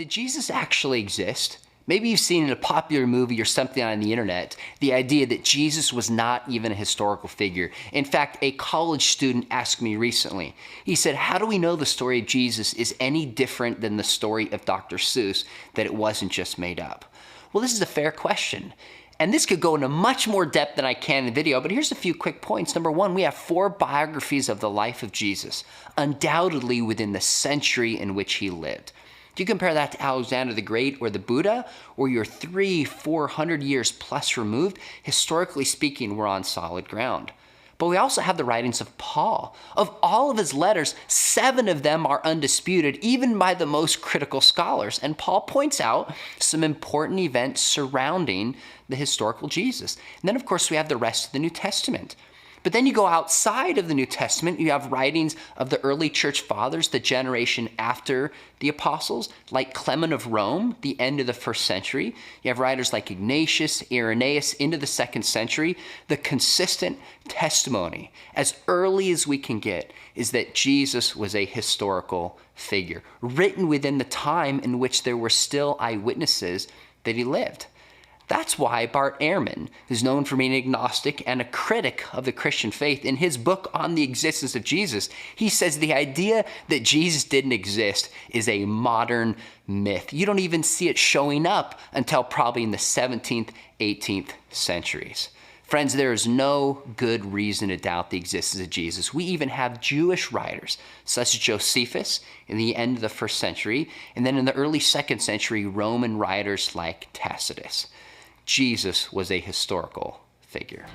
Did Jesus actually exist? Maybe you've seen in a popular movie or something on the internet the idea that Jesus was not even a historical figure. In fact, a college student asked me recently. He said, how do we know the story of Jesus is any different than the story of Dr. Seuss, that it wasn't just made up? Well, this is a fair question. And this could go into much more depth than I can in the video, but here's a few quick points. Number one, we have 4 biographies of the life of Jesus, undoubtedly within the century in which he lived. Do you compare that to Alexander the Great or the Buddha, or you're 300-400 years plus removed? Historically speaking, we're on solid ground. But we also have the writings of Paul. Of all of his letters, 7 of them are undisputed, even by the most critical scholars. And Paul points out some important events surrounding the historical Jesus. And then, of course, we have the rest of the New Testament. But then you go outside of the New Testament, you have writings of the early church fathers, the generation after the apostles, like Clement of Rome, the end of the 1st century. You have writers like Ignatius, Irenaeus into the 2nd century. The consistent testimony, as early as we can get, is that Jesus was a historical figure, written within the time in which there were still eyewitnesses that he lived. That's why Bart Ehrman, who's known for being agnostic and a critic of the Christian faith, in his book on the existence of Jesus, he says the idea that Jesus didn't exist is a modern myth. You don't even see it showing up until probably in the 17th, 18th centuries. Friends, there is no good reason to doubt the existence of Jesus. We even have Jewish writers, such as Josephus in the end of the 1st century, and then in the early 2nd century, Roman writers like Tacitus. Jesus was a historical figure.